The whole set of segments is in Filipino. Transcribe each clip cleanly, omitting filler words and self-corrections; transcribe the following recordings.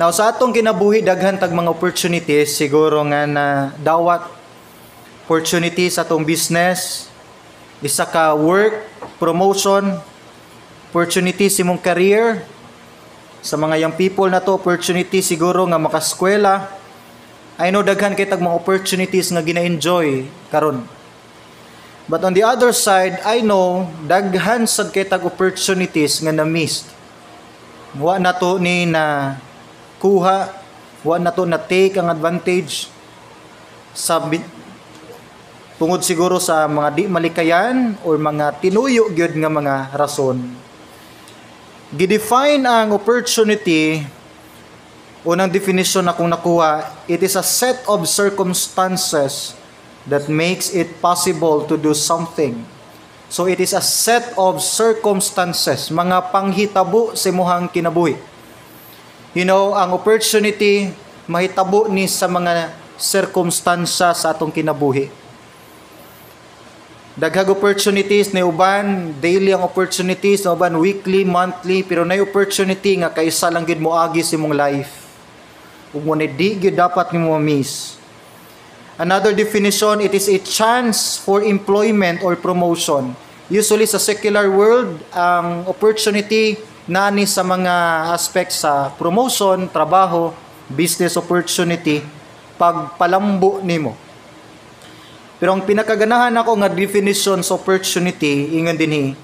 Now sa atong kinabuhi daghan tag mga opportunities siguro nga na dawat opportunity sa atong business, isa ka work, promotion, opportunity sa imong career. Sa mga young people na to, opportunity siguro nga makaskwela. I know daghan kay tag mga opportunities nga gina-enjoy karon. But on the other side, I know daghan sad kay tag opportunities nga na-miss. Wa na to ni na kuha, wa na to na take ang advantage sa tungod siguro sa mga di malikayan or mga tinuyo gyud nga mga rason. Gidefine ang opportunity, unang definition na kung nakuha, it is a set of circumstances that makes it possible to do something. So it is a set of circumstances, mga panghitabo sa imong kinabuhi. You know, ang opportunity mahitabo ni sa mga circumstances sa atong kinabuhi. Daghang opportunities na uban daily ang opportunities, na uban weekly, monthly, pero na opportunity nga kaisa lang gid moagi sa imong life. Ug mo di gyud dapat nimo miss. Another definition, it is a chance for employment or promotion. Usually sa secular world, ang opportunity nani sa mga aspects sa promotion, trabaho, business opportunity, pagpalambo nimo. Pero ang pinakaganahan ako nga definition sa opportunity, ingon dinhi,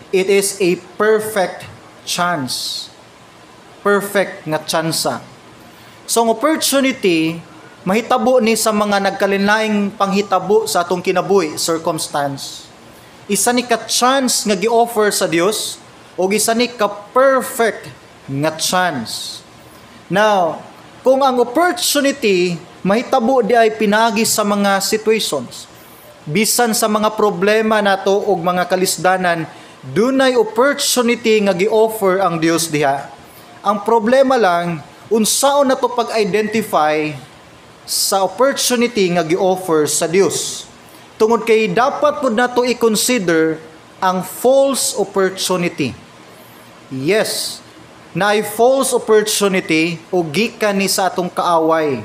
it is a perfect chance. Perfect nga tsansa. So ang opportunity, mahitabo ni sa mga nagkalinlaing panghitabo sa atong kinabuhi, circumstance. Isa ni ka chance nga gi-offer sa Dios, o isa ni ka-perfect nga chance. Now, kung ang opportunity mahitabo di ay pinagi sa mga situations, bisan sa mga problema nato o mga kalisdanan, dunay opportunity nga gi-offer ang Dios diha. Ang problema lang, unsaon na to pag-identify sa opportunity nga gi-offer sa Dios. Tungod kay dapat pud nato i-consider ang false opportunity. Yes, na ay false opportunity o gikan ni sa atong kaaway.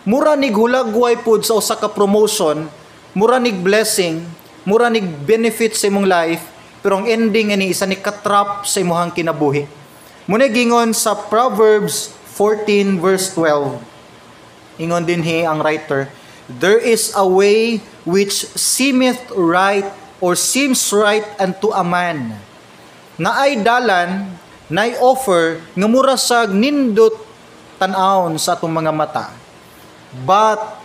Mura nig hulagway pud sa usa ka promotion, mura nig blessing, mura nig benefit sa imong life, pero ang ending ani isa ni ka-trap sa imong kinabuhi. Muna gingon sa Proverbs 14 verse 12. Ingon dinhi ang writer, there is a way which seemeth right or seems right unto a man, na ay dalan, na ay offer, nga mura sa nindot tan-awon sa atong mga mata. But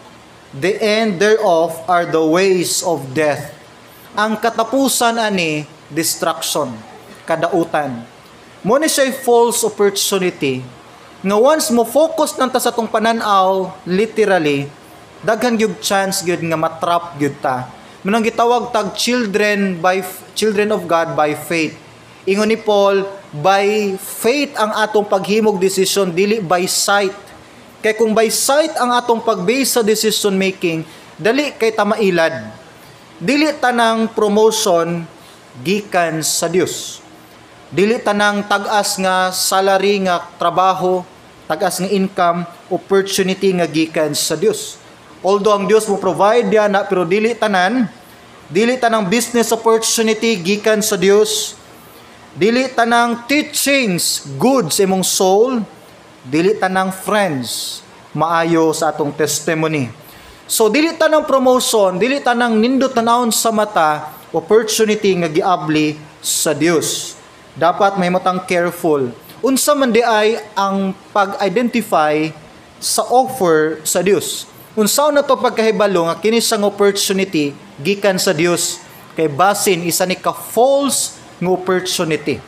the end thereof are the ways of death. Ang katapusan ani, destruction, kadautan. Muna siya false opportunity, nga once mo focus nang ta sa atong pananaw, literally, daghan gyud chance gyud nga matrap gyud ta. Manang gitawag tag children of God by faith. Ingon ni Paul, by faith ang atong paghimog decision, dili by sight. Kay kung by sight ang atong pagbase sa decision making, dali kay ta mailad. Dili tanang promotion gikan sa Dios. Dili tanang tag-as nga salary nga trabaho, tag-as nga income, opportunity nga gikan sa Dios. Although ang Dios mo provide yan, pero dili tanang business opportunity gikan sa Dios. Dili tanang teachings good sa imong soul, dili tanang friends maayo sa atong testimony. So dili tanang promotion, dili tanang nindot tanawon sa mata, opportunity nga giabli sa Dios. Dapat may matang careful. Unsa man di ay ang pag-identify sa offer sa Dios. Unsaon na to pagkahibalo nga kini sang opportunity gikan sa Dios, kay basin isa ni ka false nga opportunity.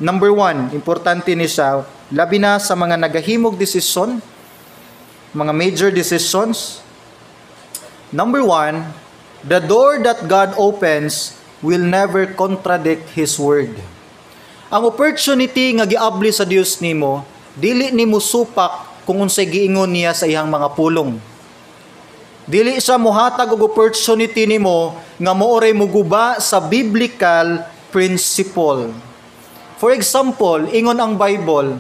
Number 1, importante ni siya, labi na sa mga nagahimog desisyon, mga major decisions. Number 1, the door that God opens will never contradict His word. Ang opportunity nga giabli sa Dios nimo, dili nimo supak kung unsay giingon niya sa iyang mga pulong. Dili siya mohatag og opportunity nimo nga mooray muguba sa biblical principle. For example, ingon ang Bible,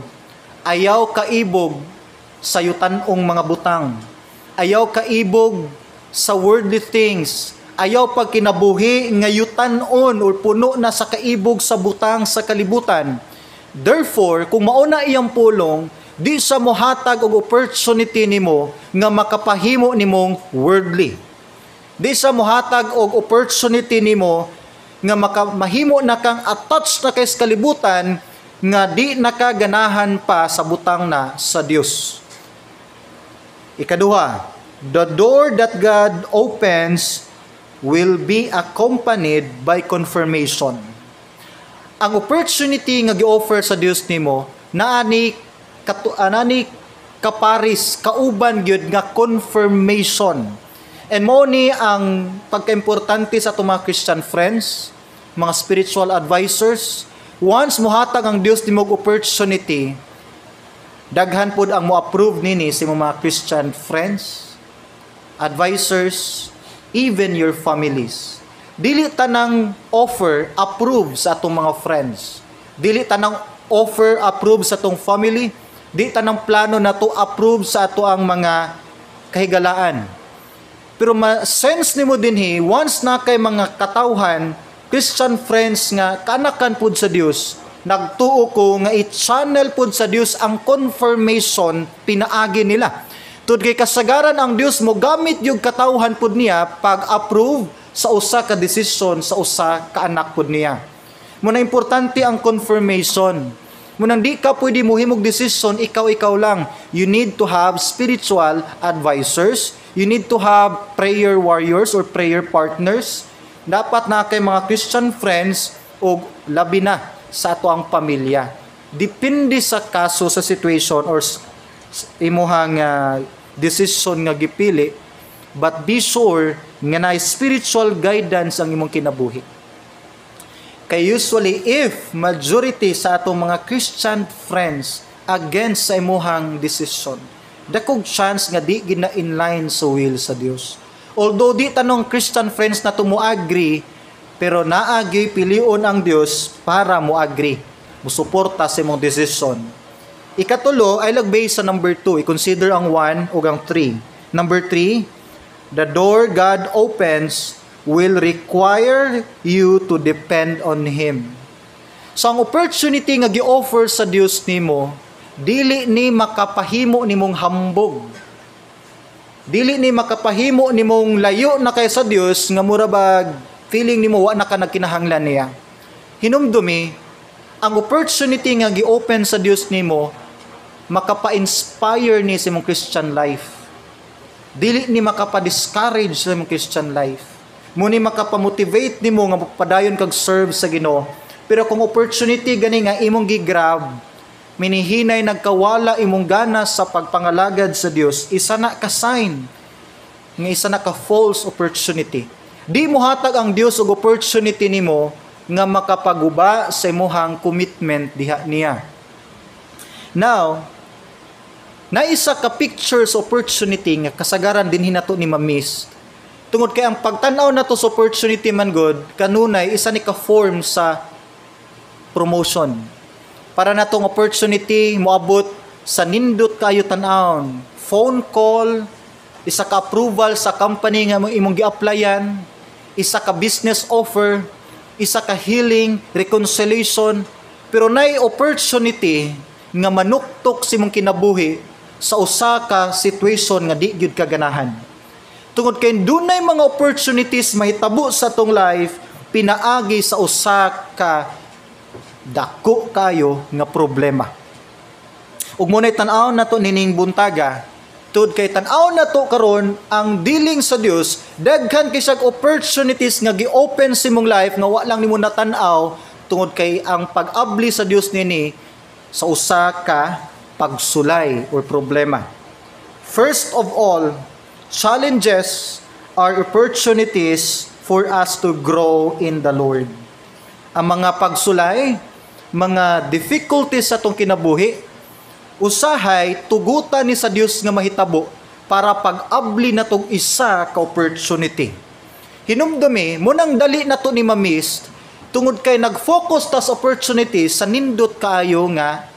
ayaw kaibog sa yutanong mga butang. Ayaw kaibog sa worldly things. Ayaw pagkinabuhi nga yutanon or puno na sa kaibog sa butang sa kalibutan. Therefore, kung mauna iyang pulong, di sa mohatag og opportunity nimo nga makapahimo nimong worldly. Di sa mohatag og opportunity nimo nga mahimo na kang attached na kay sa kalibutan nga di nakaganahan pa sa butang na sa Dios. Ikaduha, the door that God opens will be accompanied by confirmation. Ang opportunity nga gi-offer sa Dios nimo naani kaparis kauban gyud nga confirmation. And mo ni ang pagkaimportante sa atong mga Christian friends, mga spiritual advisors. Once muhatag ang Dios nimo og opportunity, daghan pod ang mo-approve nini sa mga Christian friends, advisors, even your families. Dili tanang offer approve sa atong mga friends. Dili tanang offer approve sa atong family. Dili tanang plano na to approve sa ato ang mga kahigalaan. Pero ma-sense nimo dinhi once na kay mga katawhan, Christian friends nga kanakan pud sa Dios, nagtuo ko nga i-channel pud sa Dios ang confirmation pinaagi nila. Tud kay kasagaran ang Dios mo gamit yung katawhan pud niya pag-approve sa usa ka desisyon sa usa ka anak pud niya. Muna importante ang confirmation. Munang di ka pwede mohimog desisyon ikaw lang. You need to have spiritual advisors. You need to have prayer warriors or prayer partners. Dapat na kay mga Christian friends o labi na sa ato ang pamilya. Depende sa kaso, sa situation or imuhang decision nga gipili, but be sure nga na spiritual guidance ang imong kinabuhi. Kay usually if majority sa atong mga Christian friends against sa imuhang decision, dakog chance nga di gina inline sa will sa Dios. Although di tanong Christian friends na agree, pero naagi pilion ang Dios para mo agree, musuporta sa imong decision. Ikatulo ay lagbase sa number 2. I-consider ang 1 ug ang 3. Number 3, the door God opens will require you to depend on Him. So ang opportunity nga gi-offer sa Dios nimo, dili ni makapahimo nimong hambog. Dili ni makapahimo nimong layo na kay sa Dios nga murabag feeling nimo wa na ka nagkinahanglan niya. Hinumdumi, ang opportunity nga gi-open sa Dios nimo makapa-inspire ni sa imong Christian life. Dili ni makapa-discourage sa imong Christian life. Muni makapa-motivate nimo nga padayon kag serve sa Ginoo. Pero kung opportunity gani nga imong gi-grab, minihinay nagkawala imong gana sa pagpangalagad sa Dios, isa na ka sign nga isa na ka false opportunity. Di mo hatag ang Dios og opportunity nimo nga makapaguba sa imong commitment diha niya. Now, naisa ka pictures opportunity nga kasagaran din hinato ni ma-miss. Tungod kay ang pagtan-aw nato sa opportunity man god, kanunay isa ni ka form sa promotion. Para natong opportunity moabot sa nindot kayo tan-awon, phone call, isa ka approval sa company nga imong gi-applyan, isa ka business offer, isa ka healing, reconciliation, pero nay opportunity nga manuktok si mong kinabuhi sa usa ka situation nga di gyud kaganahan. Tungod kay dunay mga opportunities mahitabo sa tong life pinaagi sa usa ka dako kayo nga problema. Ug mo nay tan-aw nato nining buntaga, tud kay tan-aw nato karon ang dealing sa Dios, daghan kay siyang opportunities nga gi-open sa imong life nga wa lang nimo natan-aw tungod kay ang pag-abli sa Dios nini sa usa ka pagsulay or problema. First of all, challenges are opportunities for us to grow in the Lord. Ang mga pagsulay, mga difficulties sa itong kinabuhi, usahay, tugutan ni sa Dios nga mahitabo para pag-abli na itong isa ka opportunity. Hinumdumi, munang dali na ito ni ma-miss, tungod kay nag-focus tas opportunities sa nindot kaayo nga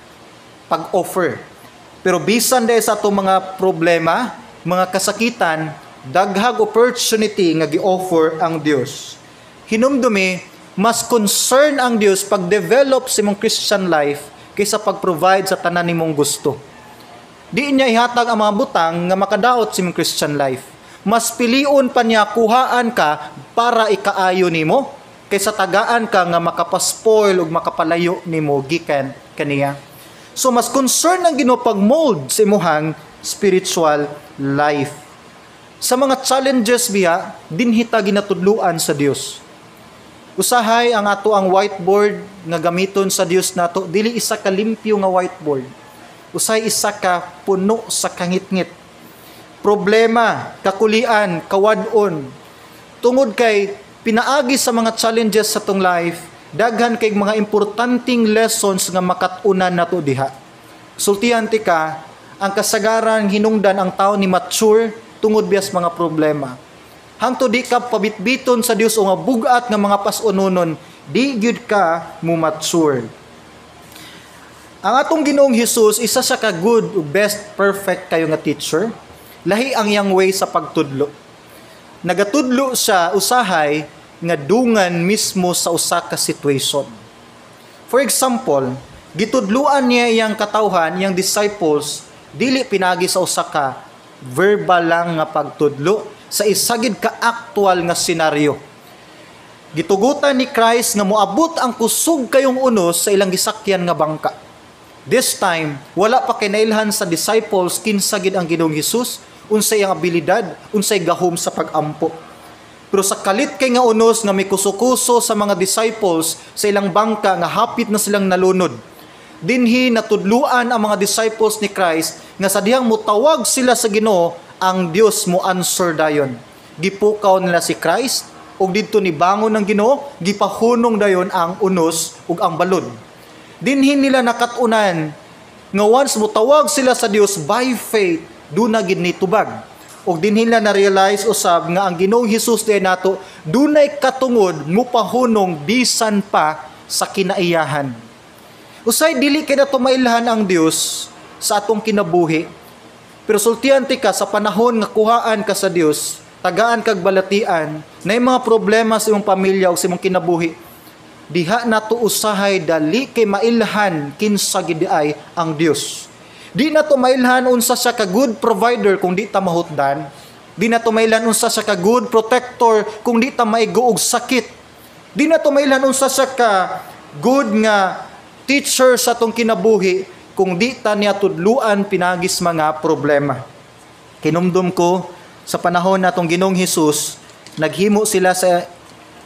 pag-offer. Pero bisan dahil sa atong mga problema, mga kasakitan, daghang opportunity nga gi-offer ang Dios. Hinumdumi, mas concern ang Dios pag-develop sa imong Christian life kaysa pag-provide sa tanan nimong gusto. Di niya ihatag ang mga butang nga makadaot sa imong Christian life. Mas pilion pa niya kuhaan ka para ikaayo nimo kaysa tagaan ka nga makapaspoil ug makapalayo nimo gikan kaniya. So mas concern ang Ginoo pag-mold sa imuhang spiritual life. Sa mga challenges biya, dinhi ta ginatudluan sa Dios. Usahay ang ato ang whiteboard nga gamiton sa Dios nato, dili isa ka limpyo nga whiteboard. Usay isa ka puno sa kangit-ngit. Problema, kakulian, kawadon. Tungod kay pinaagi sa mga challenges sa tong life, daghan kay mga importanteng lessons nga makatunan nato diha. Sultihan ti ka, ang kasagaran hinungdan ang tao ni mature tungod bias mga problema. Hangtod di ka pabitbiton sa Dios o nga bugat nga mga pas-unonon, di gyud ka mo mature. Ang atong Ginoong Hesus, isa siya ka good, best, perfect kayo nga teacher. Lahi ang iyang way sa pagtudlo. Nagatudlo siya usahay nga dungan mismo sa usa ka situation. For example, gitudluan niya iyang katawhan, iyang disciples, dili pinagi sa usa ka verbal lang nga pagtudlo, sa isagid ka actual nga senaryo. Gitugutan ni Christ nga moabot ang kusog kayong unos sa ilang gisakyan nga bangka. This time, wala pa kinailhan sa disciples kinsa gid ang Ginoong Hesus, unsay ang abilidad, unsay gahom sa pag-ampo. Pero sa kalit kay nga unos nga may kuso-kuso sa mga disciples sa ilang bangka nga hapit na silang nalunod, dinhi natudluan ang mga disciples ni Christ nga sa dihang mutawag sila sa Ginoo, ang Dios mo answer dayon. Gipukaw nila si Christ ug didto ni bangon ng Ginoo, gipahunong dayon ang unos ug ang balod. Dinhi nila nakatunan nga once mutawag sila sa Dios by faith, duna gid ni tubag. Og dinhi nila na-realize usab nga ang Ginoong Hesus diay nato dunay katungod mupahunong bisan pa sa kinaiyahan. Usay dili kay nato mailhan ang Dios sa atong kinabuhi. Pero sultihan ti ka sa panahon nga kuhaan ka sa Dios, tagaan kag balatian, na mga problema sa imong pamilya o sa imong kinabuhi, diha nato usahay dali kay mailhan kinsa gid ay ang Dios. Di nato mailhan unsa siya ka good provider kung di ta mahutdan. Di nato mailhan unsa siya ka good protector kung di ta maigo og sakit. Di nato mailhan unsa siya ka good nga teacher sa tong kinabuhi kung di ta niya tudluan pinagis mga problema. Kinumdum ko sa panahon natong Ginoong Hesus, naghimo sila sa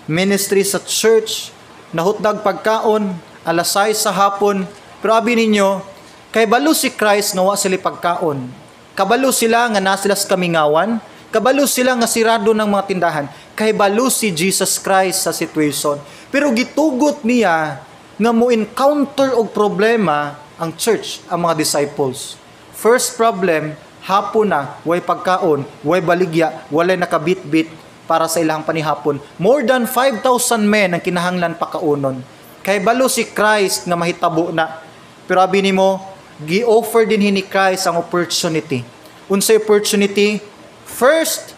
ministry sa church, nahutdag pagkaon, alas 6 sa hapon, pero abi ninyo, kay balo si Christ nga wa sila pagkaon. Kabalo sila nga na sila sa kamingawan, kabalo sila nga sirado ng mga tindahan, kay balo si Jesus Christ sa situation. Pero gitugot niya nga mo encounter og problema ang church, ang mga disciples. First problem, hapon na, way pagkaon, way baligya, walay nakabitbit para sa ilang panihapon. More than 5,000 men ang kinahanglan pakaunon. Kay balo si Christ nga mahitabo na. Pero abi nimo, gi-offer din ni Christ ang opportunity. Unsay opportunity? First,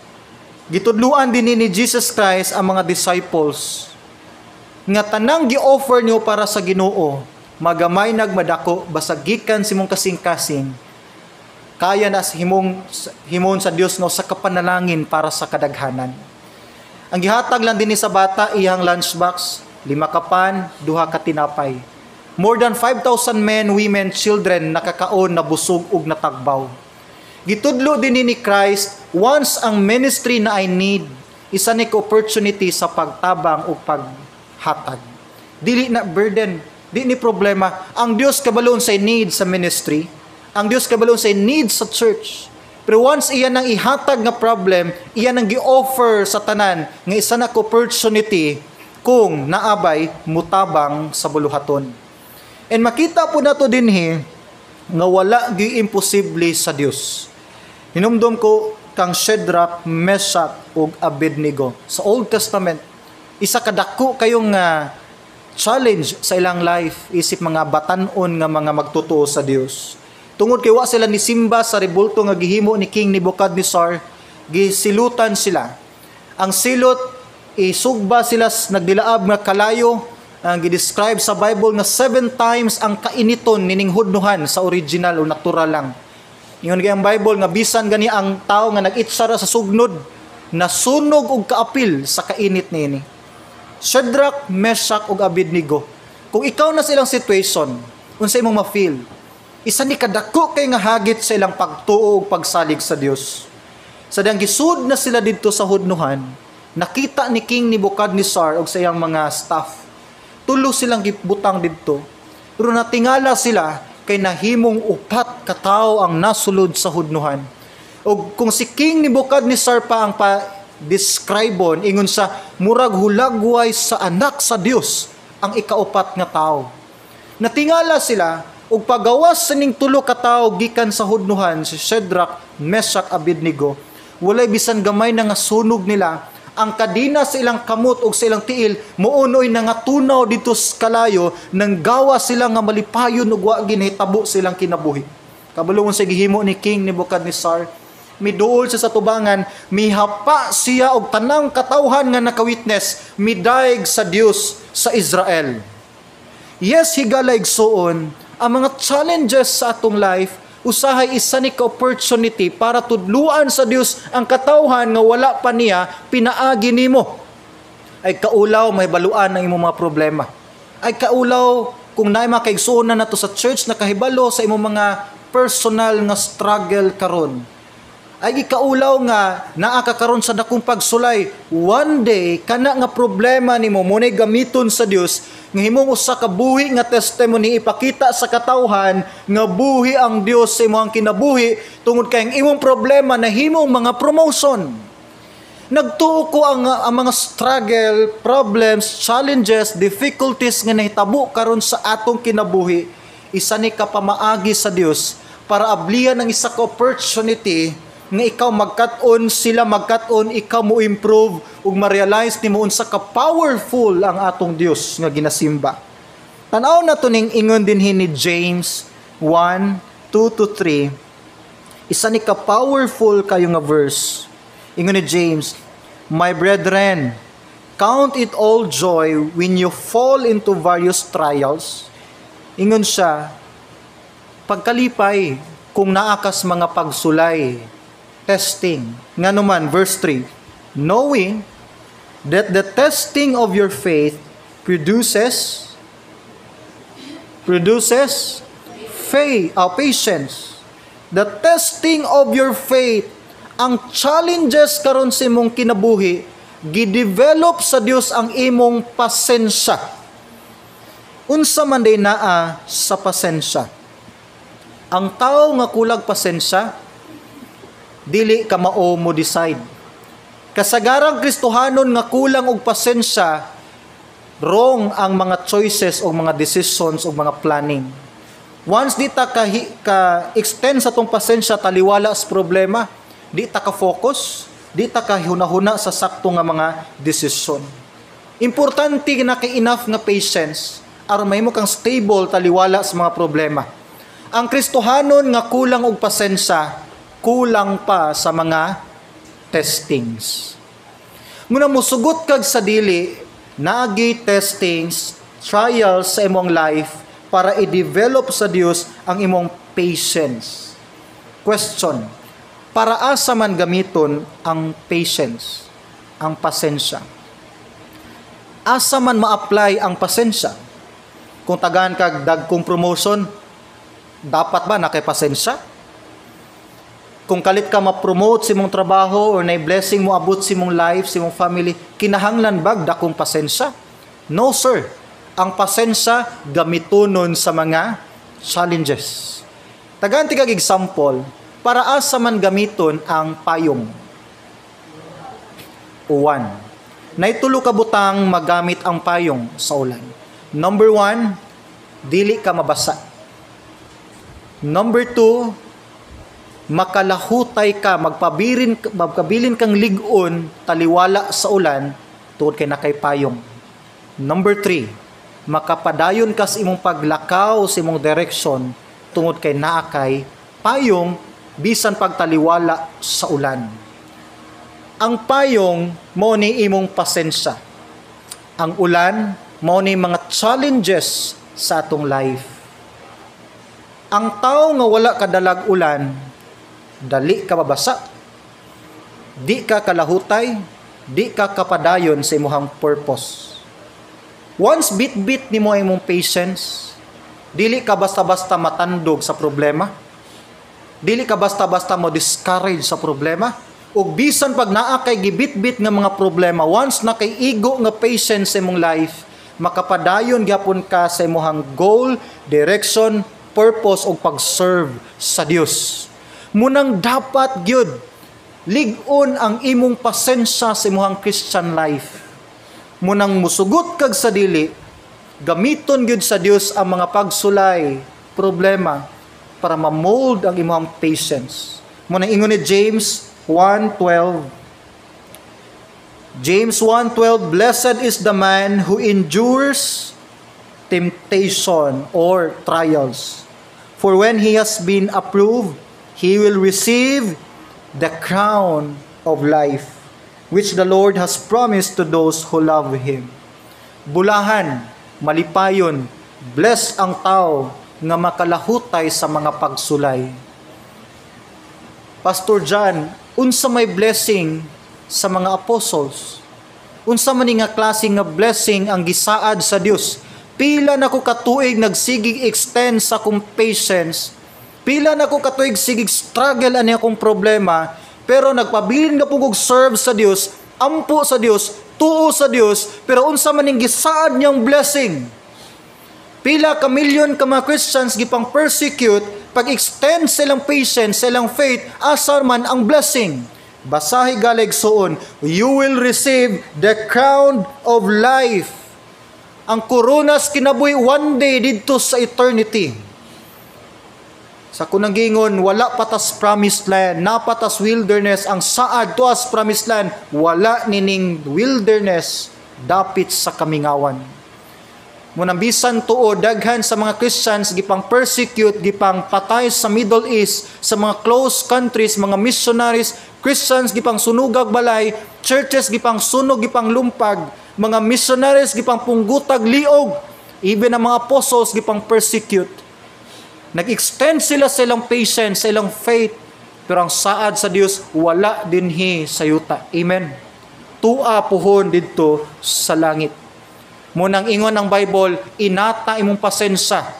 gitudluan din ni Jesus Christ ang mga disciples nga tanang gi-offer niyo para sa Ginoo, magamay nagmadako basag gikan simong kasing-kasing, kaya na himon sa Dios nga sa kapanalangin para sa kadaghanan. Ang gihatag lang din ni sa bata iyang lunchbox, 5 ka pan, 2 ka tinapay. More than 5,000 men, women, children nakakaon, nabusog ug natagbaw. Gitudlo din ni Christ, once ang ministry na I need, isa ni opportunity sa pagtabang o paghatag. Dili na burden, di ni problema. Ang Dios kabalon say need sa ministry. Ang Dios kabalon say need sa church. Pero once iyan ang ihatag nga problem, iyan ang gi-offer sa tanan nga isa na opportunity kung naabay mutabang sa buluhaton. And makita po nato dinhi nga wala gi imposible sa Dios. Hinumdum ko kang Shadrach, Meshach ug Abednego sa Old Testament. Isa kadako kayong challenge sa ilang life isip mga batan-on nga mga magtotoo sa Dios. Tungod kay wa sila ni simba sa rebulto nga gihimo ni King Nebuchadnezzar, gisilutan sila. Ang silot, isugba sila nagdilaab nga kalayo, ang gidescribe sa Bible nga 7 times ang kainiton nining hudnuhan sa original o natural lang. Ingon kay ang Bible nga bisan gani ang tao nga nag-itsara sa sugnod, nasunog og kaapil sa kainit niini. Shadrach, Meshach ug Abednego. Kung ikaw na sa ilang situation, unsa imong ma-feel? Isa ni kadako kay nga hagit sa ilang pagtuo ug pagsalig sa Dios. Sa diyang gisud na sila didto sa hudnuhan, nakita ni King Nebuchadnezzar ug sa iyang mga staff. Tulo silang gibutang didto. Pero natingala sila kay nahimong upat ka tawo ang nasulod sa hudnuhan. Ug kung si King Nebuchadnezzar pa ang describeon, ingon sa murag hulagway sa anak sa Dios ang ikaupat nga tawo. Natingala sila ug pagawas sining tulo ka tawo gikan sa hudnuhan, si Shadrach, Meshach, Abednego, walay bisan gamay na nga sunog nila. Ang kadina sa ilang kamot ug sa ilang tiil muunoy na nga tunaw dito sa kalayo, nang gawa sila nga malipayon ug wa ginahitabo silang kinabuhi. Kabulungon sa gihimo ni King Nebuchadnezzar, miduol siya sa tubangan, mihapa siya og tanang katawhan nga nakawitness, midaig sa Dios sa Israel. Yes, higala igsuon, ang mga challenges sa atong life, usahay isa ni ka-opportunity para tudluan sa Dios ang katawhan nga wala pa niya pinaagi nimo. Ay kaulaw may baluan ang imong mga problema. Ay kaulaw kung naay mga kaigsuonan nato sa church na kahibalo sa imong mga personal nga struggle karon. Ay ikaulaw nga naa ka karon sa dakong pagsulay. One day kana nga problema nimo mo nay gamiton sa Dios nga himong usa ka buhi nga testimony ipakita sa katawhan nga buhi ang Dios sa imong kinabuhi tungod kay ang imong problema na himong mga promotion. Nagtuo ko ang mga struggle, problems, challenges, difficulties nga nahitabo karon sa atong kinabuhi, isa ni ka pamaagi sa Dios para ablihan ang isa ka opportunity nga ikaw magkat-on, sila magkat-on, ikaw mo improve ug ma-realize nimo unsa ka powerful ang atong Dios nga ginasimba. Tan-aw na to ning ingon dinhi ni James 1:2-3. Isa ni ka powerful kayo nga verse. Ingon ni James, "My brethren, count it all joy when you fall into various trials." Ingon siya, pagkalipay kung naakas mga pagsulay, testing. Nga naman, verse 3, knowing that the testing of your faith produces patience. The testing of your faith, ang challenges karon sa imong kinabuhi, gidevelop sa Dios ang imong pasensya. Unsa man day naa sa pasensya? Ang tao nga kulag pasensya, dili ka mao mo decide. Kasagarang Kristohanon nga kulang og pasensya, wrong ang mga choices o mga decisions o mga planning. Once di ta ka extend sa tong pasensya taliwala sa problema, di ta ka focus, di ta ka hunahuna sa sakto nga mga desisyon. Importante na kay enough nga patience aron mahimo kang stable taliwala sa mga problema. Ang Kristohanon nga kulang og pasensya, kulang pa sa mga testings. Muna musugot kag sa dili, nagi testings, trials sa imong life para i-develop sa Dios ang imong patience. Question, para asa man gamiton ang patience, ang pasensya? Asa man ma-apply ang pasensya? Kung tagaan kag dagkong promotion, dapat ba na kay pasensya? Kung kalit ka ma-promote sa imong trabaho or na blessing mo abot sa imong life, sa imong family, kinahanglan bag dakong pasensya? No sir. Ang pasensya gamitonon sa mga challenges. Taganti kag example, para asa man gamiton ang payong. 1. Naitulo ka butang magamit ang payong sa ulan. Number 1, dili ka mabasa. Number 2, makalahutay ka, magpabilin kang ligon, taliwala sa ulan, tungod kay nakay payong. Number 3, makapadayon ka sa imong paglakaw sa imong direksyon, tungod kay naa kay payong bisan pagtaliwala sa ulan. Ang payong mao ni imong pasensya. Ang ulan mao ni mga challenges sa atong life. Ang tao nga wala kadalag ulan, dali ka babasa, di ka kalahutay, di ka kapadayon sa imong purpose. Once bit-bit nimo imong patience, dili ka basta-basta matandog sa problema, dili ka basta-basta mo discourage sa problema, ug bisan pag naa kay gibit-bit nga mga problema, once na kay igo nga patience sa imong life, makapadayon gyapon ka sa imong goal, direction, purpose ug pag-serve sa Dios. Munang dapat gyud lig-on ang imong pasensya sa imong Christian life. Munang musugot kag sa dili, gamiton gyud sa Dios ang mga pagsulay, problema para ma-mold ang imong patience. Munang ingon ni James 1:12. James 1:12, blessed is the man who endures temptation or trials. For when he has been approved, he will receive the crown of life, which the Lord has promised to those who love Him. Bulahan, malipayon, blessed ang tao nga makalahutay sa mga pagsulay. Pastor John, unsa may blessing sa mga apostles? Unsa man nga klase nga blessing ang gisaad sa Dios? Pila na ko katuig nagsigig extend sa akong patience. Pila na ko katuig sigig struggle ani akong problema, pero nagpabilin nga pugog serve sa Dios, ampo sa Dios, tuo sa Dios, pero unsa man ning gisaad niyang blessing? Pila ka milyon ka mga Christians gipang persecute, pag-extend silang patience, silang faith, asa man ang blessing. Basahi galig suon, you will receive the crown of life. Ang koronas kinabuhi one day didto sa eternity. Sa kunang gingon, wala patas promised land, napatas wilderness, ang saad tuas promised land, wala nining wilderness, dapit sa kamingawan. Munang bisan tuo, daghan sa mga Christians, gipang persecute, gipang patay sa Middle East, sa mga close countries, mga missionaries, Christians, gipang sunugag balay, churches, gipang sunog, gipang lumpag, mga missionaries, gipang punggutag, liog, even ang mga apostles, gipang persecute. Nag-extend sila sa ilang patience, sa ilang faith, pero ang saad sa Dios wala dinhi sa yuta. Amen. Tua puhon didto sa langit. Munang ingon ang Bible, inata imong pasensya.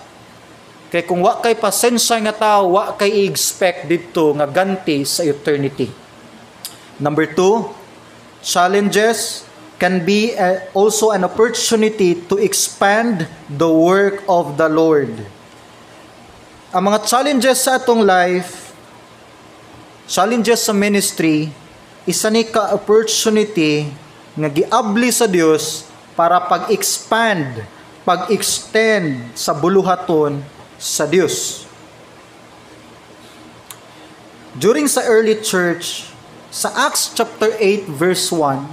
Kay kung wa kay pasensya nga tao, wa kay i-expect didto nga ganti sa eternity. Number 2, challenges can be also an opportunity to expand the work of the Lord. Ang mga challenges sa atong life, challenges sa ministry, isa ni ka opportunity nga giabli sa Dios para pag-expand, pag-extend sa buluhaton sa Dios. During sa early church, sa Acts chapter 8 verse 1,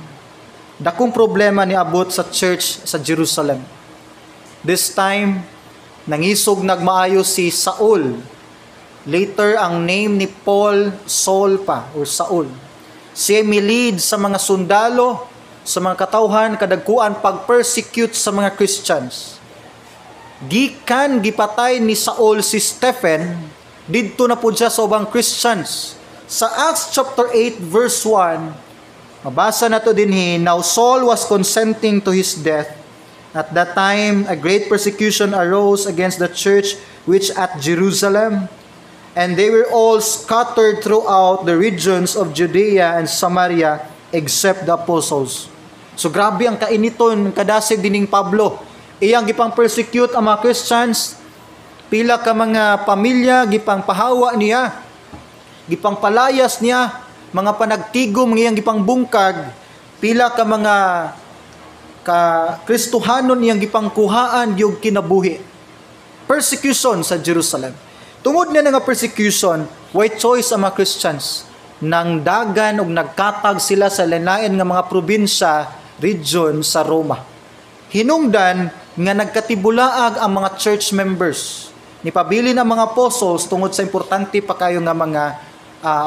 dakong problema ni abot sa church sa Jerusalem. This time, nangisog nagmaayo si Saul. Later, ang name ni Paul, Saul pa, or Saul. Siya milid sa mga sundalo, sa mga katawhan, kadagkuan, pag-persecute sa mga Christians. Gikan, gipatay ni Saul si Stephen, didto na po siya sa ubang Christians. Sa Acts chapter 8 verse 1, mabasa na to dinhi, now Saul was consenting to his death. At that time, a great persecution arose against the church which at Jerusalem, and they were all scattered throughout the regions of Judea and Samaria, except the apostles. So grabe ang kainiton, kadasig dining Pablo. Iyang gipang persecute ang mga Christians, pila ka mga pamilya, gipang pahawa niya, gipang palayas niya, mga panagtigom, iyang gipang bungkag, pila ka mga Kristohanon iyang gipangkuhaan yung kinabuhi. Persecution sa Jerusalem. Tungod na nga persecution, why choice ang mga Christians? Nang dagan og nagkatag sila sa lanain nga mga probinsya, region sa Roma. Hinungdan nga nagkatibulaag ang mga church members. Nipabili ng mga apostles tungod sa importante pa kayo nga mga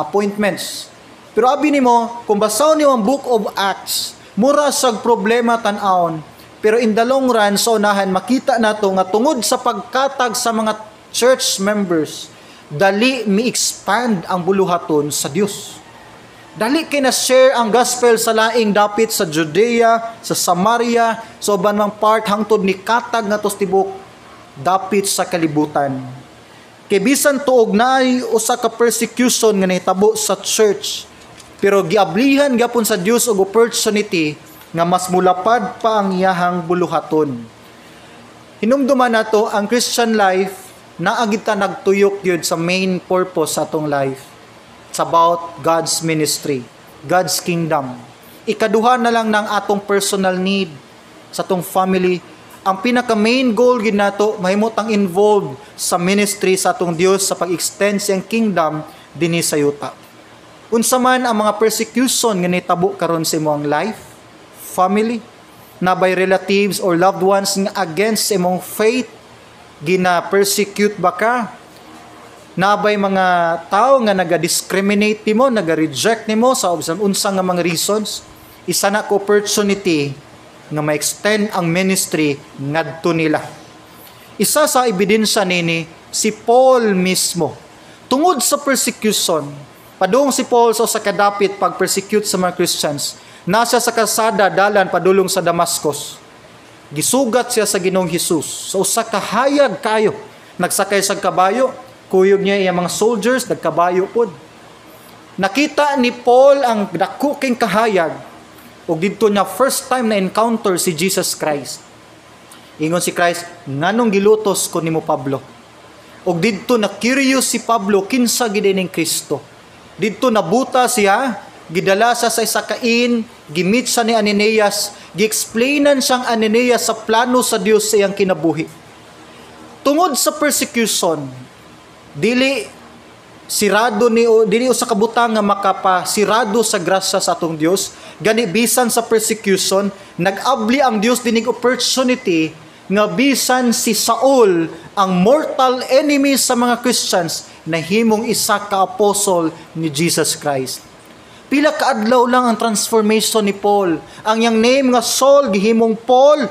appointments. Pero abi nimo, kung basaw niyo ang Book of Acts, mura sag problema tan-aon. Pero in the long run, sa unahan, makita nato nga tungod sa pagkatag sa mga church members, dali mi-expand ang buluhaton sa Dios. Dali kay na-share ang gospel sa laing dapit sa Judea, sa Samaria, sa uban mang part hangtod ni katag nga tos tibok dapit sa kalibutan. Kay bisan tuog naay usa ka persecution nga nahitabo sa church, pero giablihan gapon sa Dios og opportunity nga mas mulapad pa ang iyahang buluhaton. Hinumduman nato ang Christian life naa gid ta nagtuyok gyud sa main purpose sa atong life. It's about God's ministry, God's kingdom. Ikaduha na lang ng atong personal need sa atong family. Ang pinaka main goal gid nato mahimot ang involved sa ministry sa atong Dios sa pag-extend siyang kingdom dinhi sa yuta. Unsa man ang mga persecution nga nitabo karon sa imong life, family, na by relatives or loved ones nga against sa imong faith, gina-persecute ba ka? Nabay mga tao nga naga-discriminate nimo, naga-reject nimo sa unsa nga mga reasons, isa na ko opportunity nga ma-extend ang ministry ngadto nila. Isa sa ebidensya nini si Paul mismo. Tungod sa persecution, padung si Paul sa kadapit pag-persecute sa mga Christians, nasa sa kalsada dalan padulong sa Damascus. Gisugat siya sa Ginoong Hesus. Sa usa ka hayag kayo, nagsakay sa kabayo, kuyog niya iyang mga soldiers, nagkabayo pod. Nakita ni Paul ang dako king kahayag, ug didto niya first time na encounter si Jesus Christ. Ingon si Christ, nganong gilutos ko nimo Pablo? Ug didto na curious si Pablo kinsa gid ning Kristo. Didto nabuta siya, gidala sa isa ka inn, gimit sa ni Ananias, gi-explainan siyang Ananias sa plano sa Dios sa iyang kinabuhi. Tungod sa persecution, dili usa ka butang nga makapasirado sa grasya sa atong Dios, gani bisan sa persecution nag-abli ang Dios dinig opportunity nga bisan si Saul ang mortal enemy sa mga Christians nahimong isa ka apostle ni Jesus Christ. Pila ka adlaw lang ang transformation ni Paul. Ang yang name nga Saul gihimong Paul,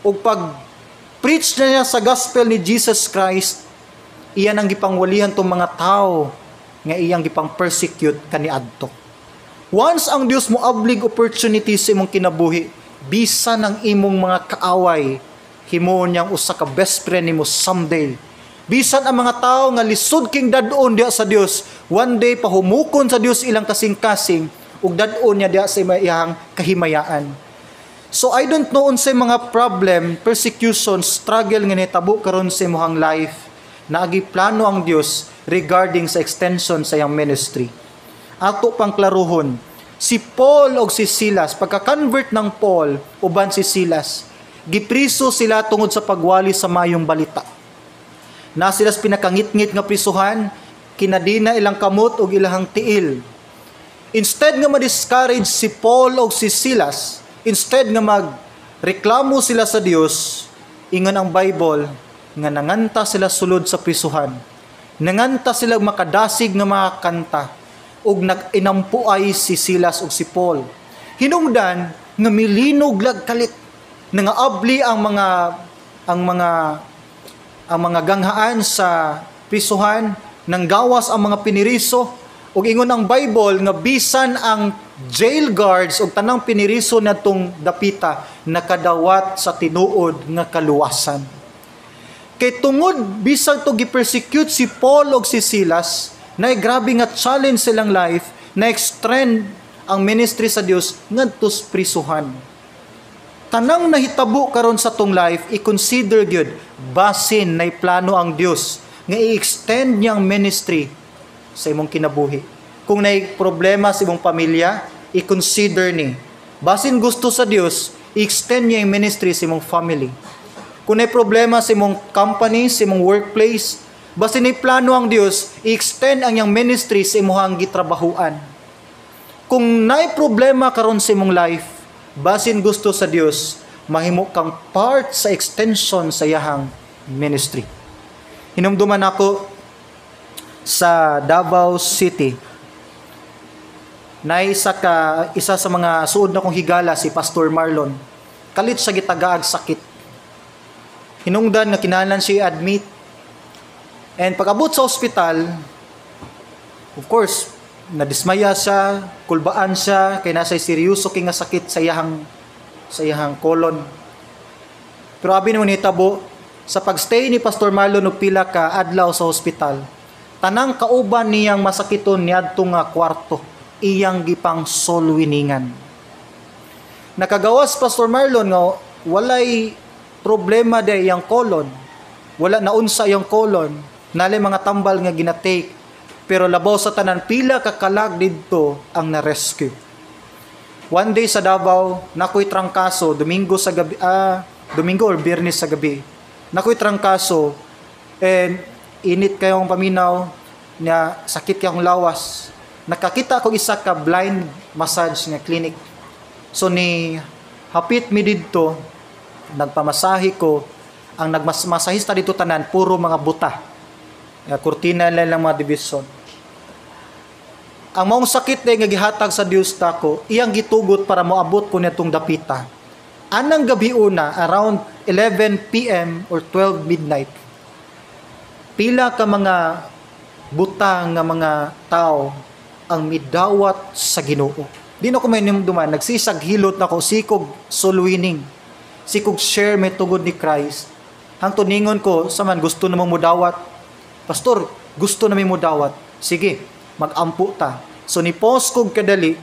ug pag preach na niya sa gospel ni Jesus Christ, iyan ang gipangwalihan tong mga tao nga iyang gipang persecute kaniadto. Once ang Dios mo ablig opportunity sa imong kinabuhi, bisan ang imong mga kaaway, himuon niyang usa ka best friend nimo someday. Bisan ang mga tao nga lisod king dadon diha sa Dios, one day pahumukon sa Dios ilang kasing-kasing ug dadon niya diha sa iyang kahimayaan. So I don't know unsay mga problem, persecution, struggle nga nitabo karon sa imong life. Naagi plano ang Dios regarding sa extension sa iyang ministry. Ato pang klaruhon, si Paul o si Silas, pagka-convert ng Paul, uban si Silas, gipriso sila tungod sa pagwali sa mayong balita. Na silas pinakangit-ngit nga prisuhan, kinadina ilang kamot o ilang tiil. Instead nga ma-discourage si Paul o si Silas, instead nga magreklamo sila sa Dios, ingon ang Bible, nga nanganta sila sulod sa prisuhan. Nanganta sila makadasig nga mga kanta ug nag-inampuay si Silas ug si Paul. Hinungdan nga milinog lag kalit nga abli ang mga ganghaan sa prisuhan, nang gawas ang mga piniriso ug ingon ang Bible nga bisan ang jail guards ug tanang piniriso natong dapita nakadawat sa tinuod nga kaluwasan. Kay tungod bisag to gi-persecute si Paul ug si Silas, na grabe nga challenge silang life, na extend ang ministry sa Dios ngadto sa prisuhan. Tanang nahitabo karon sa tong life, i-consider gyud basin nay plano ang Dios nga i-extend niyang ministry sa imong kinabuhi. Kung nay problema sa imong pamilya, i-consider ni basin gusto sa Dios, i-extend niya yung ministry sa imong family. Kung may problema sa imong company, sa imong workplace, basta may plano ang Dios, i-extend ang iyang ministry sa imong gitrabahuan. Kung may problema karon sa imong life, basin gusto sa Dios, mahimo kang part sa extension sa iyang ministry. Hinumduman ako sa Davao City. Na isa sa mga suod na kong higala si Pastor Marlon. Kalit sa gitagaag sakit. Hinungdan nga kinahanglan siya admit. And pag-abot sa ospital, of course, nadismaya siya, kulbaan siya, kay nasa seryoso kay nga sakit sa iyang colon. Pero abi naman hitabo, sa pagstay ni Pastor Marlon og pila ka adlaw sa ospital, tanang kauban niyang masakiton niadto nga kwarto, iyang gipang solwiningan. Nakagawas Pastor Marlon nga walay problema day iyang colon, wala naunsa iyang colon, nalay mga tambal nga ginatake, pero labaw sa tanan pila ka kalag didto ang na-rescue. One day sa Davao, nakoy trangkaso, Domingo or Biyernes sa gabi. Nakoy trangkaso, and init kayong paminaw, na sakit kayong lawas. Nakakita ko isa ka blind massage nga clinic. So ni hapit mi didto, nagpamasahe ko, ang nagmasahista dito tanan puro mga buta. Kurtina lang mga division. Ang maong sakit na nga gihatag sa Dios tako, iyang gitugot para moabot ko nitong dapita. Anang gabi una, around 11 p.m. or 12 midnight, pila ka mga buta nga mga tao ang midawat sa Ginoo. Di na ko may duman, nagsisag hilot na ko, sikog solwining, sikog share may tugod ni Christ. Hang tuningon ko, saman gusto namang mudawat. Pastor, gusto namin mudawat. Sige, mag-ampu ta. So ni post kog kadali,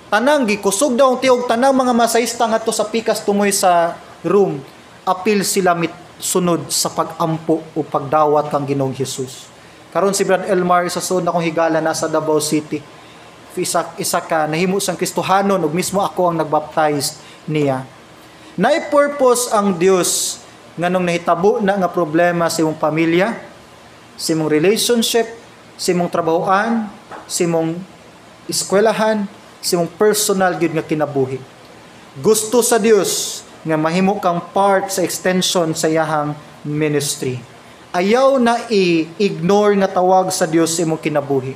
tanang gikusog daw ang tiog, tanang mga masayista nga to sa pikas tumoy sa room, apil sila sunod sa pag-ampu o pagdawat kang Ginoong Hesus. Karon si Brad Elmar sa sunod na kong higala nasa Davao City. Isa ka nahimo sang Kristohanon ug mismo ako ang nagbaptize niya. Naipurpose ang Dios nganong nahitabo na nga problema sa imong pamilya, sa imong relationship, sa imong trabahoan, sa imong eskwelahan, sa imong personal gyud nga kinabuhi. Gusto sa Dios nga mahimo kang part sa extension sa iyahang ministry. Ayaw na i-ignore nga tawag sa Dios sa imong kinabuhi.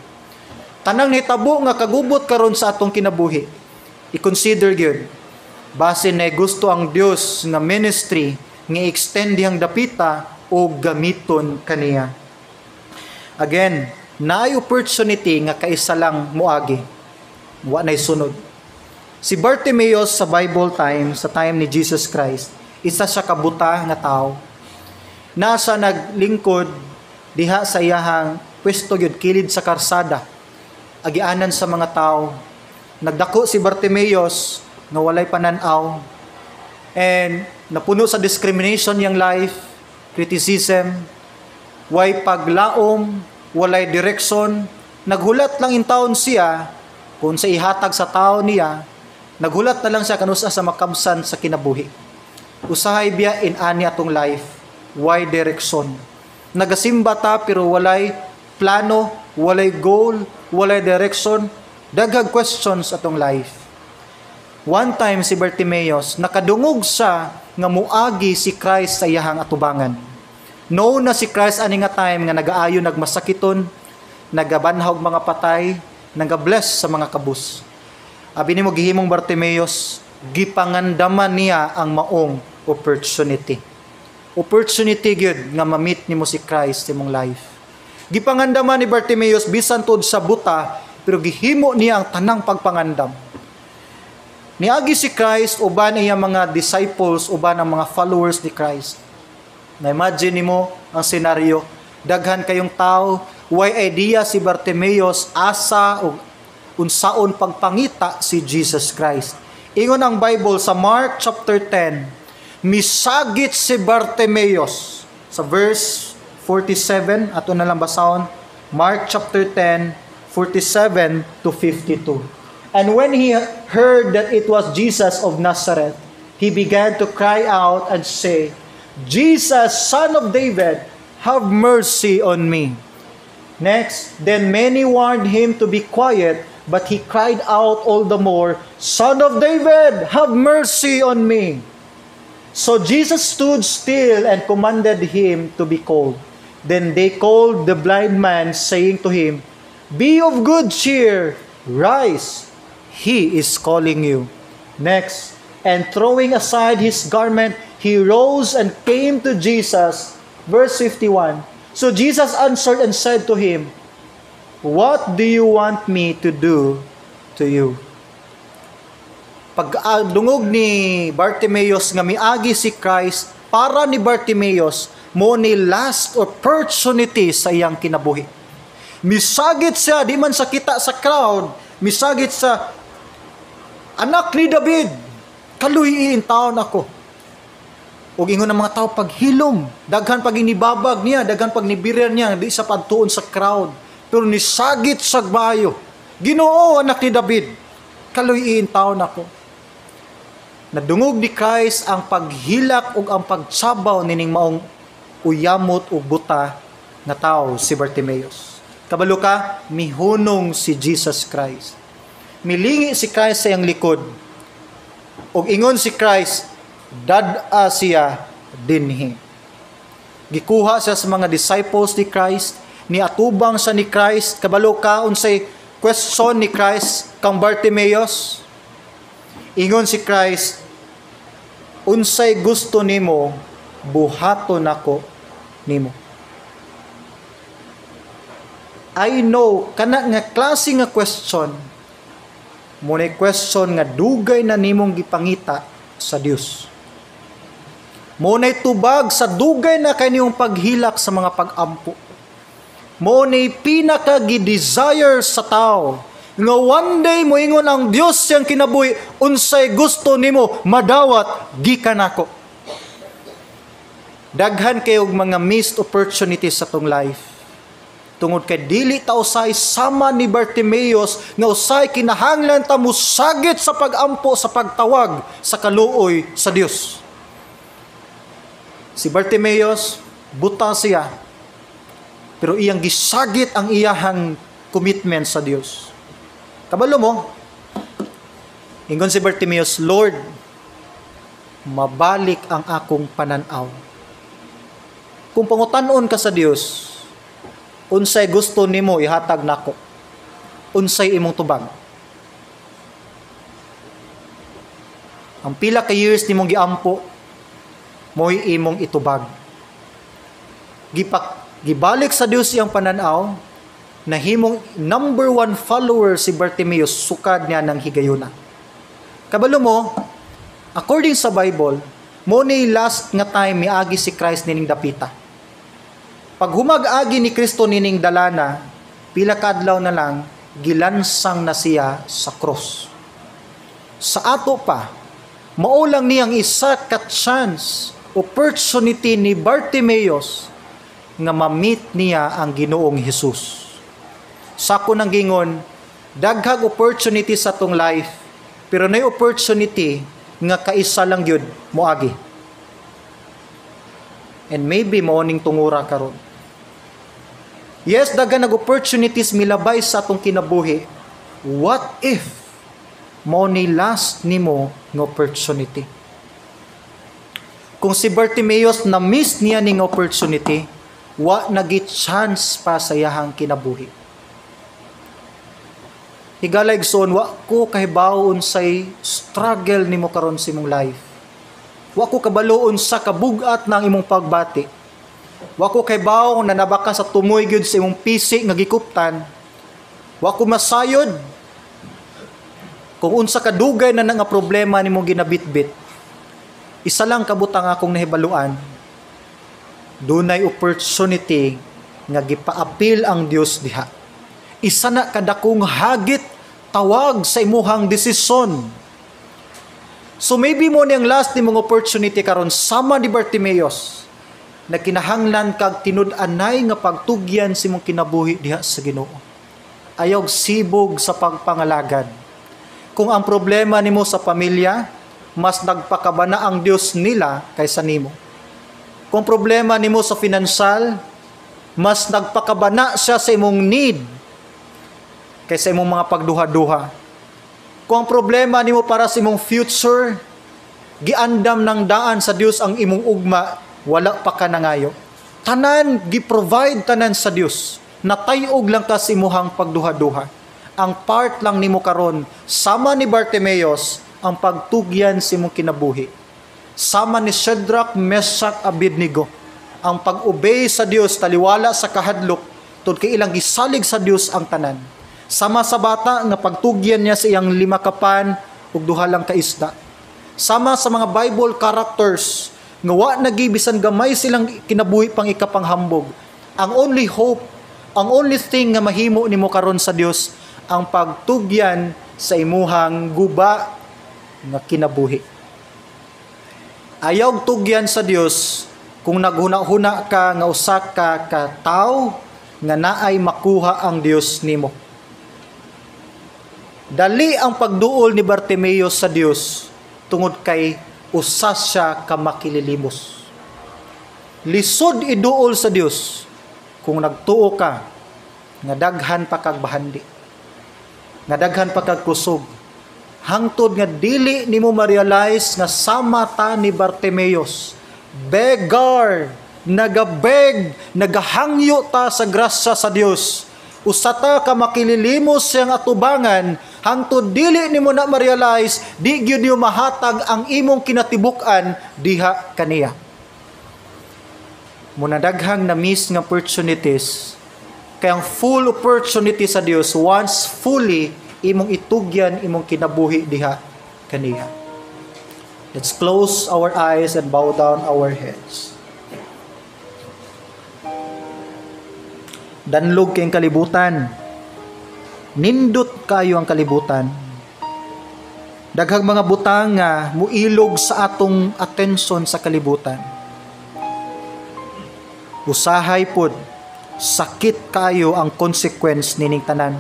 Tanang nahitabo nga kagubot karon sa atong kinabuhi, i-consider gyud base na gusto ang Dios nga ministry nga extend diyang dapita o gamiton kaniya. Again, naay opportunity nga kaisa lang moagi, wa nay sunod. Si Bartimaeus sa Bible time, sa time ni Jesus Christ, isa siya kabuta nga tao. Nasa naglingkod diha sa iyahang pwesto gyud kilid sa karsada, agianan sa mga tao. Nagdako si Bartimaeus nga walay pananaw, and napuno sa discrimination yang life, criticism, way paglaom, walay direksyon. Naghulat lang in taon siya kung sa ihatag sa tao niya, naghulat na lang siya kanusa sa makabsan sa kinabuhi. Usahay biya in ani atong life, way direksyon. Nagasimba ta pero walay plano, walay goal, walay direction, daghang questions atong life. One time si Bartimaeus, nakadungog siya nga muagi si Christ sa iyahang atubangan. No na si Christ ani nga time nga nagaayo nagmasakiton, nagabanhog mga patay, nagabless sa mga kabus. Abi nimo gihimong Bartimaeus, gipangandaman niya ang maong opportunity. Opportunity gyud nga ma-meet nimo si Christ sa imong life. Gipangandaman ni Bartimaeus bisan tod sa buta, pero gihimo niya ang tanang pagpangandam. Niagi si Christ uban iyang mga disciples, uban ang mga followers ni Christ. Na-imagine nimo ang senaryo, daghan kayong tao, way idea si Bartimaeus asa o unsaon pagpangita si Jesus Christ. Ingon ang Bible sa Mark chapter 10, misagit si Bartimaeus sa verse 47, ato na lang basahon, Mark chapter 10, 47 to 52. And when he heard that it was Jesus of Nazareth, he began to cry out and say, Jesus, Son of David, have mercy on me. Next, then many warned him to be quiet, but he cried out all the more, Son of David, have mercy on me. So Jesus stood still and commanded him to be called. Then they called the blind man, saying to him, Be of good cheer, rise, he is calling you. Next, and throwing aside his garment, he rose and came to Jesus. Verse 51. So Jesus answered and said to him, What do you want me to do to you? Pag dungog ni Bartimaeus nga miagi si Christ, para ni Bartimaeus, mo ni last opportunity sa iyang kinabuhi. Misagit siya, di man sa kita sa crowd, misagit sa anak ni David, kaluhiin taon ako. O ingon ng mga tao paghilom, daghan pag inibabag niya, daghan pag nibirer niya, di sa pagtuon sa crowd. Pero nisagit sa bayo, Ginoo, anak ni David, kaluhiin taon ako. Nadungog ni Christ ang paghilak ug ang pagsabaw nining maong uyamot o buta nga tao si Bartimaeus. Kabalo ka, mihunong si Jesus Christ. Milingi si Christ sa iyang likod. Ug ingon si Christ, dad-a siya dinhi. Gikuha siya sa mga disciples ni Christ, niatubang sa ni Christ. Kabalo ka, unsay question ni Christ kang Bartimaeus? Ingon si Christ, unsay gusto nimo, buhaton ako nimo. I know, kana nga klase nga question, muna question nga dugay na nimong gipangita sa Dios. Muna tubag sa dugay na kaniyong paghilak sa mga pag-ampo. Muna pinaka gi-desire sa tao, nga one day moingon ang Dios siyang kinabuhi, unsay gusto nimo madawat gikan ako. Daghan kayog mga missed opportunities sa tong life. Tungod kay dili ta usay sama ni Bartimaeus nga usay kinahanglan ta musagit sa pagampo sa pagtawag sa kaluoy sa Dios. Si Bartimaeus buta siya, pero iyang gisagit ang iyahang commitment sa Dios. Kabalo mo, ingon si Bartimaeus, Lord, mabalik ang akong pananaw. Kung pangutanon ka sa Dios, unsay gusto nimo ihatag nako? Unsay imong tubag? Ang pila ka years nimong giampo, mo'y imong itubag. Gibalik sa Dios iyang pananaw, nahimong number 1 follower si Bartimaeus, sukad niya ng higayuna. Kabalo mo, according sa Bible, mo ni last nga time miagi si Christ nining dapita. Pag humag-agi ni Kristo nining dalana, pila kadlaw na lang, gilansang na siya sa cross. Sa ato pa, maulang niyang isa ka chance, opportunity ni Bartimaeus nga ma-meet niya ang Ginoong Hesus. Sako nang gingon, daghag opportunity sa tong life, pero nay opportunity nga kaisa lang gyud moagi. And maybe maoning tungura karon. Yes, daghan nag opportunities milabay sa atong kinabuhi. What if mao ni last nimo nga opportunity? Kung si Bartimaeus na miss niya ning opportunity, wa nagi chance pa sa iyahang kinabuhi. Higala igsoon, wa ko kahibaon say struggle nimo karon sa imong life. Wa ko kabaloon sa kabugat ng imong pagbati. Wa ko kahibaon na nabaka sa tumoy gyud sa imong pisik nga gikuptan. Wa ko masayod kung unsa kadugay na nga problema nimong ginabitbit. Isa lang kabutang akong nahibaluan. Dunay opportunity nga gipaapil ang Dios diha. Isa na kadakong hagit tawag sa imuhang desisyon. So maybe mo niyang last nimong opportunity karon sama ni Bartimaeus na kinahanglan kag tinud-anay nga pagtugyan sa imong kinabuhi diha sa Ginoo. Ayaw sibog sa pagpangalagad. Kung ang problema nimo sa pamilya, mas nagpakabana ang Dios nila kaysa nimo. Kung problema nimo sa financial, mas nagpakabana siya sa imong need kaysa imong mga pagduha-duha. Kung ang problema nimo para sa imong future, giandam ng daan sa Dios ang imong ugma, wala pa ka nangayo. Tanan gi-provide tanan sa Dios. Natayog lang ka sa imuhang pagduha-duha. Ang part lang nimo karon sama ni Bartimeus ang pagtugyan sa imong kinabuhi. Sama ni Shadrach, Meshach, Abednego ang pag-obey sa Dios taliwala sa kahadlok tud kay ilang gisalig sa Dios ang tanan. Sama sa bata nga pagtugyan niya sa iyang 5 kapan ug 2 lang ka isda. Sama sa mga Bible characters nga wa nagibisan gamay silang kinabuhi pang ikapanghambog. Ang only hope, ang only thing nga mahimo nimo karon sa Dios ang pagtugyan sa imuhang guba nga kinabuhi. Ayaw tugyan sa Dios kung naghuna-huna ka nga usa ka tawo nga naay makuha ang Dios nimo. Dali ang pagduol ni Bartimeus sa Dios tungod kay usa siya ka makililimos. Lisod iduol sa Dios kung nagtuo ka nga daghan pa kag bahandi, nga daghan pa kag kusog, hangtod nga dili nimo ma-realize nga sama ta ni Bartimeus, beggar, nagabeg, nagahangyo ta sa grasya sa Dios. Usa ta ka makililimos siyang atubangan, hangtod dili nimo na ma-realize, di gyud niyo mahatag ang imong kinatibuk-an diha kaniya. Muna daghang na miss nga opportunities, kay ang full opportunity sa Dios once fully imong itugyan imong kinabuhi diha kaniya. Let's close our eyes and bow down our heads. Danlog kayong kalibutan. Nindot kayo ang kalibutan. Daghang mga butang nga muilog sa atong atensyon sa kalibutan. Usahay pod, sakit kayo ang consequence nining tanan.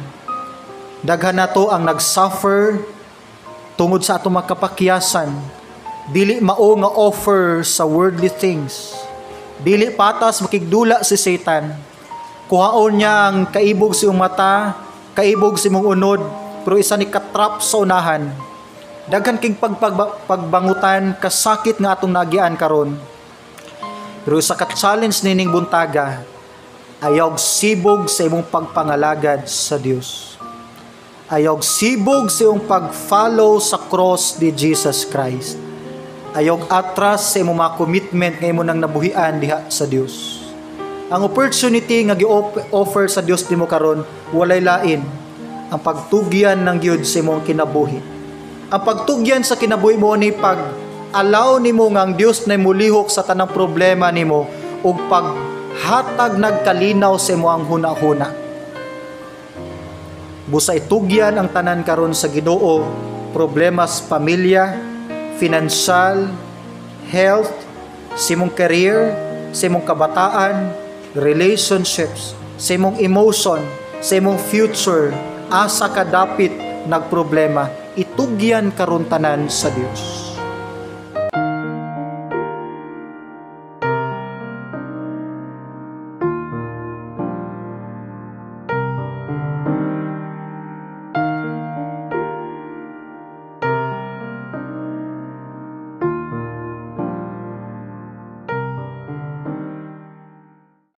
Daghan nato ang nagsuffer tungod sa atong makapakyasan. Dili mao nga offer sa worldly things. Dili patas makigdula si Satan. Kuhaon niya ang kaibog sa iyong mata, kaibog sa imong unod, pero isa ni katrap sa unahan. Daghan king pagbangutan, kasakit nga atong nagian karon. Pero isa ka challenge nining buntaga, ayaw sibog sa imong pagpangalagad sa Dios. Ayaw sibog sa imong pag-follow sa cross ni Jesus Christ. Ayaw atras sa imong mga commitment nga imo nang nabuhian diha sa Dios. Ang opportunity nga gi-offer sa Dios nimo karon walay lain ang pagtugyan ng Dios sa imong kinabuhi. Ang pagtugyan sa kinabuhi mo ni pag-allow nimo nga ang Dios na mulihok sa tanang problema nimo ug paghatag nagkalinaw sa imo ang hunahuna. Busa itugyan ang tanan karon sa Ginoo, problema sa pamilya, financial, health, sa imong career, sa imong kabataan, relationships, sa imong emotion, sa imong future, asa ka dapit nagproblema, itugyan karon tanan sa Dios.